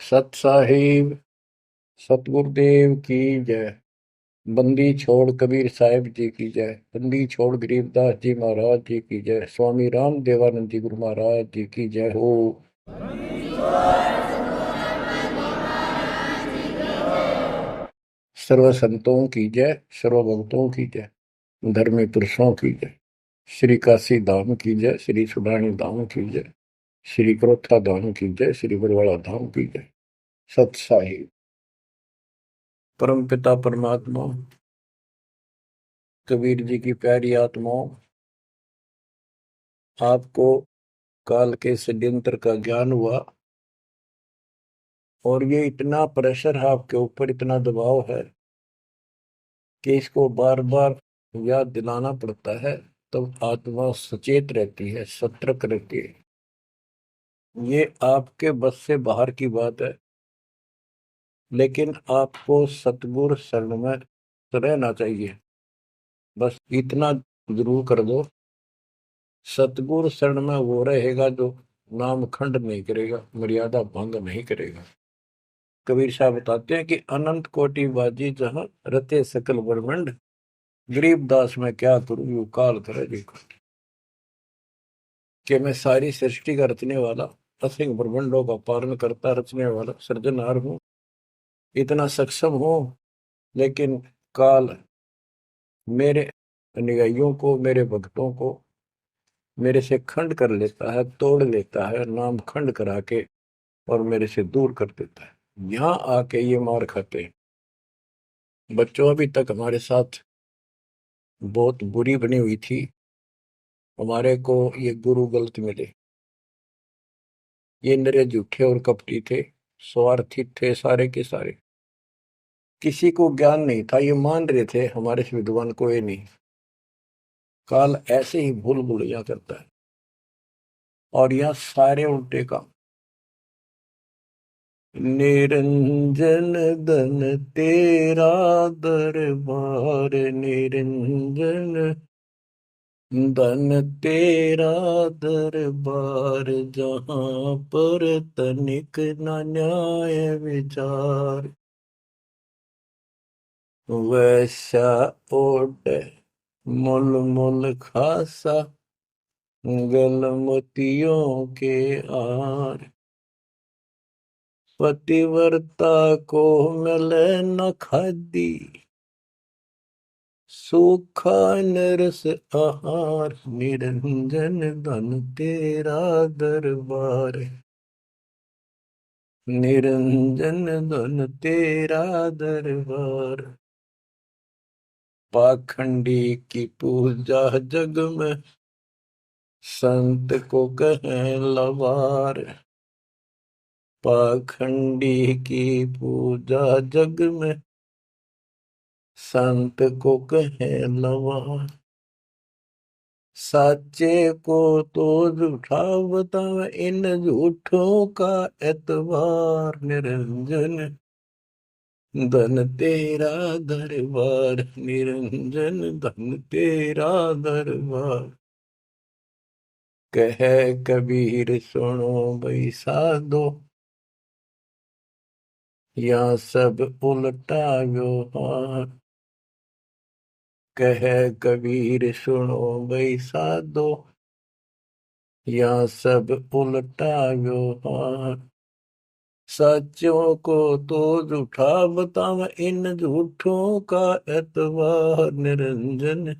सत साहिब सतगुरुदेव की जय। बंदी छोड़ कबीर साहिब जी की जय। बंदी छोड़ गरीबदास जी महाराज जी की जय। स्वामी राम देवानंद जी गुरु महाराज जी की जय हो। सर्व संतों की जय, सर्व भक्तों की जय, धर्मी पुरुषों की जय। श्री काशी धाम की जय, श्री सुडानी धाम की जय, श्री क्रोथा धाम की जय, श्री बरवाड़ा धाम की जय। सत साहिब परम पिता परमात्मा कबीर जी की प्यारी आत्माओं, आपको काल के षड्यंत्र का ज्ञान हुआ और ये इतना प्रेशर है आपके ऊपर, इतना दबाव है कि इसको बार बार याद दिलाना पड़ता है। तब आत्मा सचेत रहती है, सतर्क रहती है। ये आपके बस से बाहर की बात है, लेकिन आपको सतगुरु शरण में रहना चाहिए। बस इतना जरूर कर दो, सतगुरु शरण में वो रहेगा जो नाम खंड नहीं करेगा, मर्यादा भंग नहीं करेगा। कबीर साहब बताते हैं कि अनंत कोटि बाजी जहां रते सकल ब्रह्मंड, गरीबदास में क्या करूं यू काल करे देखो। कि मैं सारी सृष्टि का रचने वाला, असंख्य ब्रह्मंडों का पालन करता रचने वाला सृजनहार हूं, इतना सक्षम हूं, लेकिन काल मेरे अनुयायियों को, मेरे भक्तों को मेरे से खंड कर लेता है, तोड़ लेता है, नाम खंड करा के और मेरे से दूर कर देता है। यहाँ आके ये मार खाते हैं। बच्चों अभी तक हमारे साथ बहुत बुरी बनी हुई थी, हमारे को ये गुरु गलत मिले। ये निरे झूठे और कपटी थे, स्वार्थी थे सारे के सारे। किसी को ज्ञान नहीं था, ये मान रहे थे हमारे से विद्वान कोई नहीं। काल ऐसे ही भूल भुलैया करता है और यहाँ सारे उल्टे काम। निरंजन धन तेरा दरबार, निरंजन धन तेरा दरबार, जहां पर तनिक न न्याय विचार। वैसा ओट मुल मुल खासा, गल मोतियों के आर। पतिव्रता को मिले न खादी, सूखा नरस आहार। निरंजन धन तेरा दरबार, निरंजन धन तेरा दरबार। पाखंडी की पूजा जग में, संत को कहें लवार। पाखंडी की पूजा जग में, संत को कहें लवार। साचे को तो झूठा बतावे, इन झूठों का एतबार। निरंजन धन तेरा दरबार, निरंजन धन तेरा दरबार। कह कबीर सुनो भाई साधो, यहाँ सब उल्टा व्यवहार। कह कबीर सुनो भाई साधो, यहाँ सब उल्टा व्यवहार। सच्चों को तो झूठा बतावे, इन झूठों का एतबार। निरंजन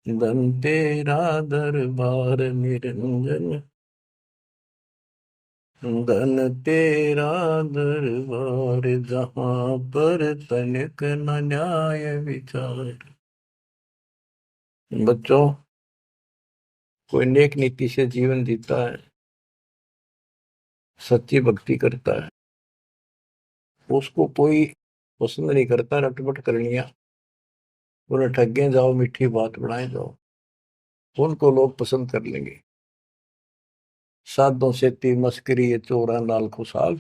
धन तेरा दरबार, निरंजन धन तेरा दरबार, जहां पर तनिक न न्याय विचार। बच्चों, कोई नेक नीति से जीवन जीता है, सच्ची भक्ति करता है, उसको कोई पसंद नहीं करता रटपट करनिया। उन्हें ठगे जाओ, मीठी बात बढ़ाए जाओ, उनको लोग पसंद कर लेंगे। साधों से ती मस्करी ये चोरा नाल खुशाल।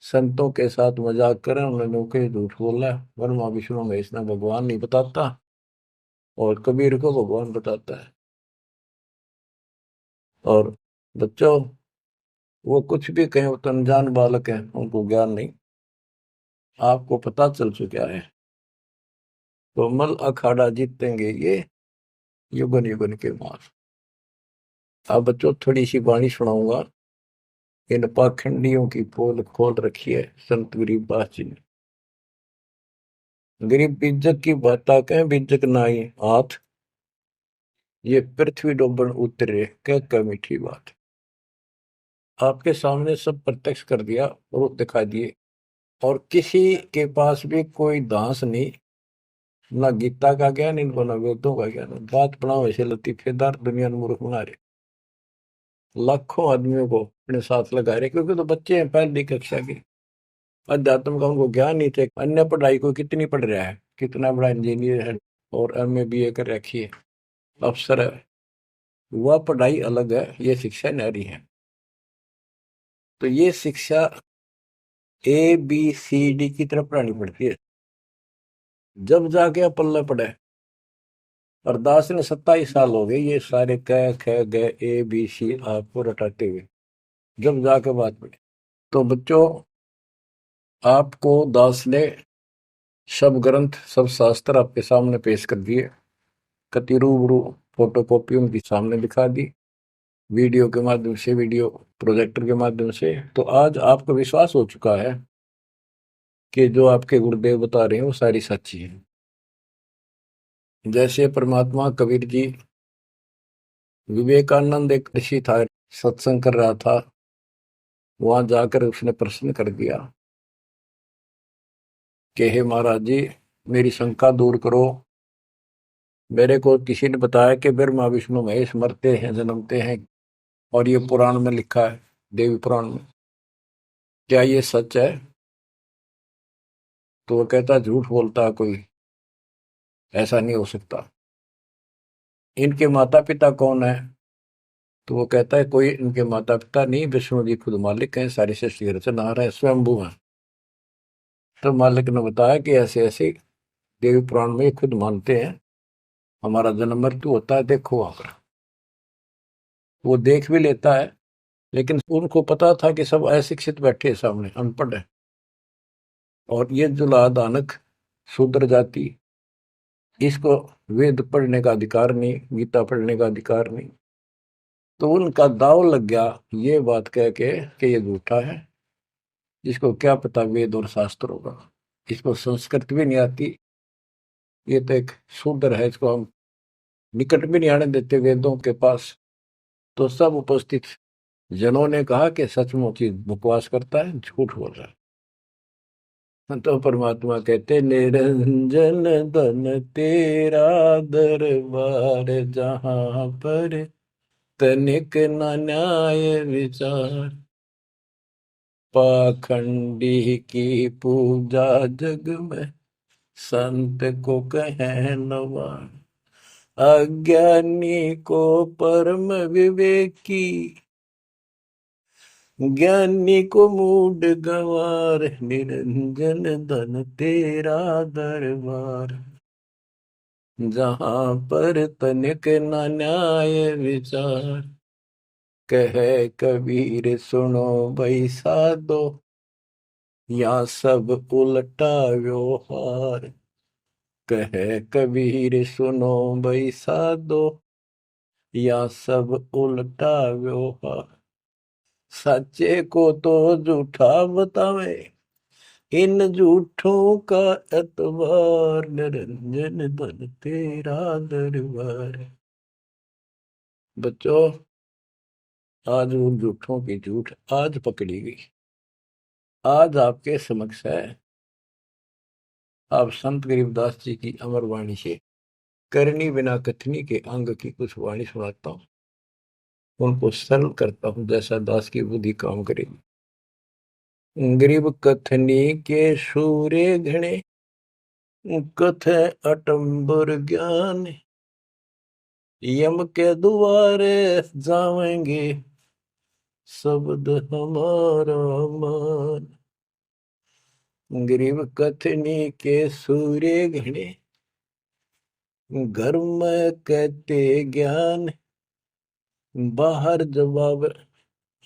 संतों के साथ मजाक करें, उन्होंने के झूठ बोला। ब्रह्मा विष्णु महेश ने भगवान नहीं बताता और कबीर को भगवान बताता है। और बच्चों, वो कुछ भी कहें, वो तो अनजान बालक है, उनको ज्ञान नहीं। आपको पता चल चुका है। तो मल अखाड़ा जीतेंगे ये युगन युगन के मार। अब बच्चों थोड़ी सी वाणी सुनाऊंगा। इन पाखंडियों की पोल खोल रखी है संत गरीबदास जी ने। गरीब बीजक की बाता कहें, बीजक नाई हाथ, ये पृथ्वी डोबन उतरे कह मीठी बात। आपके सामने सब प्रत्यक्ष कर दिया, रूप दिखा दिए, और किसी के पास भी कोई दांस नहीं, ना गीता का ज्ञान इनको, ना वेदों का ज्ञान। बात पढ़ाओ ऐसे लतीफेदार, दुनिया में मूर्ख बना रहे। लाखों आदमियों को अपने साथ लगा रहे, क्योंकि तो बच्चे हैं पहली कक्षा के, अध्यात्म का उनको ज्ञान नहीं थे। अन्य पढ़ाई को कितनी पढ़ रहा है, कितना बड़ा इंजीनियर है और एमए बीए कर रखी है, अफसर है। वह पढ़ाई अलग है, ये शिक्षा न्यारी है। तो ये शिक्षा ABCD की तरफ पढ़ानी पड़ती है, जब जाके पल्ला पड़े। और दास ने 27 साल हो गए ये सारे क ख ग ABC आपको रटाते हुए, जब जाके बात पड़े। तो बच्चों, आपको दास ने सब ग्रंथ सब शास्त्र आपके सामने पेश कर दिए, कति रूबरू फोटो कॉपी उनके सामने दिखा दी, वीडियो के माध्यम से, वीडियो प्रोजेक्टर के माध्यम से। तो आज आपको विश्वास हो चुका है कि जो आपके गुरुदेव बता रहे हैं वो सारी सच्ची है। जैसे परमात्मा कबीर जी, विवेकानंद एक ऋषि था, सत्संग कर रहा था, वहां जाकर उसने प्रश्न कर दिया कि हे महाराज जी, मेरी शंका दूर करो। मेरे को किसी ने बताया कि ब्रह्मा विष्णु महेश मरते हैं जन्मते हैं, और ये पुराण में लिखा है, देवी पुराण में, क्या ये सच है? तो वो कहता झूठ बोलता है कोई, ऐसा नहीं हो सकता। इनके माता पिता कौन है? तो वो कहता है कोई इनके माता पिता नहीं, विष्णु जी खुद मालिक हैं, सारी सृष्टि की रचनहार है, स्वयंभू है। तो मालिक ने बताया कि ऐसे ऐसे देवी पुराण में खुद मानते हैं हमारा जन्म मृत्यु होता है, देखो वहां पर। वो देख भी लेता है, लेकिन उनको पता था कि सब अशिक्षित बैठे सामने, अनपढ़ है, और ये जो लादानक शूद्र जाति, इसको वेद पढ़ने का अधिकार नहीं, गीता पढ़ने का अधिकार नहीं। तो उनका दाव लग गया ये बात कह के कि ये झूठा है, इसको क्या पता वेद और शास्त्र होगा, इसको संस्कृत भी नहीं आती, ये तो एक शूद्र है, इसको हम निकट भी नहीं आने देते वेदों के पास। तो सब उपस्थित जनों ने कहा कि सचमुच ही बकवास करता है, झूठ बोल रहा है। तो परमात्मा कहते निरंजन धन तेरा दरबार, जहां पर तनिक न न्याय विचार, पाखंडी की पूजा जग में संत को कहे नवार, अज्ञानी को परम विवेकी, ज्ञानी को मूड गवार, निरंजन धन तेरा दरबार, जहां पर तनिक न न्याय विचार, कहे कबीर सुनो भाई साधो, या सब उल्टा व्यवहार, कहे कबीर सुनो भाई साधो, या सब उल्टा व्यवहार, सच्चे को तो झूठा बतावे, इन झूठों का एतबार, निरंजन धन तेरा दरबार। बच्चों, आज उन झूठों की झूठ आज पकड़ी गई। आज आपके समक्ष है, आप संत गरीबदास जी की अमर वाणी से करनी बिना कथनी के अंग की कुछ वाणी सुनाता हूँ, उनको सरल करता हूँ जैसा दास की बुद्धि काम करेगी। गरीब कथनी के सूर्य घणे, कथे अटंबर ज्ञान, यम के द्वारे जावेंगे शब्द हमारा मान। गरीब कथनी के सूर्य घणे, घर में कहते ज्ञान, बाहर जवाब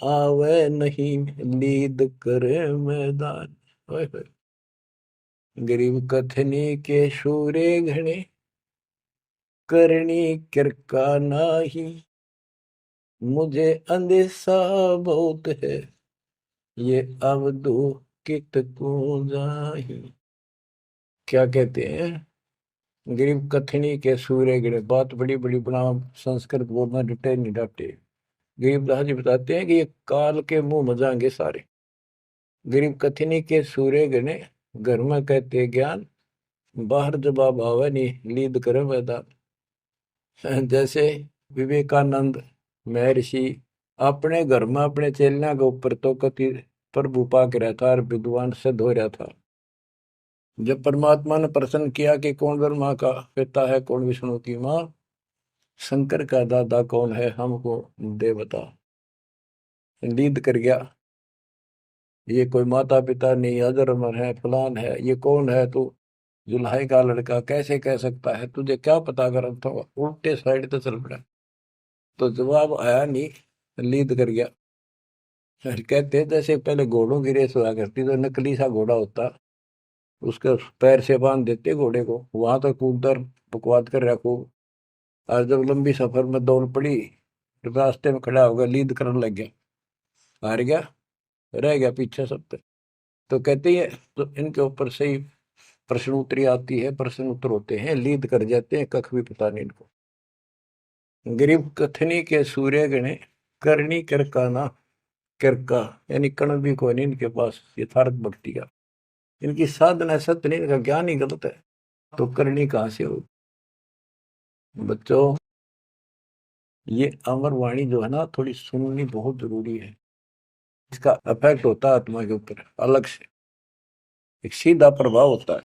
आवे नहीं लीद करे मैदान। ओए होए। गरीब कथनी के शूरे घने, करनी किरका नाही। मुझे अंदेशा बहुत है, ये अवधू कित को जाही। क्या कहते हैं? गरीब कथनी के सूर्य गिरे, बात बड़ी बड़ी बना, संस्कृत बोलना डटे नहीं डाटे। गरीबदास जी बताते हैं कि ये काल के मुंह मजाएंगे सारे। गरीब कथनी के सूर्य गिने, घर में कहते ज्ञान, बाहर जवाब आवे नहीं लीद करे मैदान। जैसे विवेकानंद महर्षि अपने घर में अपने चेलिया के ऊपर तो कति प्रभु पाक रहा था और विद्वान सिद्ध हो रहा था। जब परमात्मा ने प्रश्न किया कि कौन ब्रह्मा का पिता है, कौन विष्णु की माँ, शंकर का दादा कौन है, हमको दे बता। लीद कर गया, ये कोई माता पिता नहीं, अजर है, फलान है, ये कौन है तू, जुल्हाई का लड़का कैसे कह सकता है, तुझे क्या पता कर, तो उल्टे साइड तो चल पड़ा। तो जवाब आया नहीं, लीद कर गया। फिर कहते जैसे पहले घोड़ों की रेस हुआ करती, तो नकली सा घोड़ा होता, उसके पैर से बांध देते घोड़े को, वहां तक कूदकर बकवाद कर रखो। और जब लंबी सफर में दौड़ पड़ी, रास्ते में खड़ा होगा, लीद करने लग गया, हार गया, रह गया पीछे सब पे। तो कहते हैं तो इनके ऊपर से ही प्रश्न उत्तरी आती है, प्रश्न उत्तर होते हैं, लीद कर जाते हैं, कख भी पता नहीं इनको। गरीब कथनी के सूर्य गणे, करनी किरकाना। किरका यानी कण भी कोई नहीं इनके पास यथार्थ भक्ति का, इनकी साधना सत्य नहीं, इनका ज्ञान ही गलत है, तो करनी कहां से हो। बच्चों, ये अमर वाणी जो है ना, थोड़ी सुननी बहुत जरूरी है। इसका इफेक्ट होता है आत्मा के ऊपर अलग से, एक सीधा प्रभाव होता है।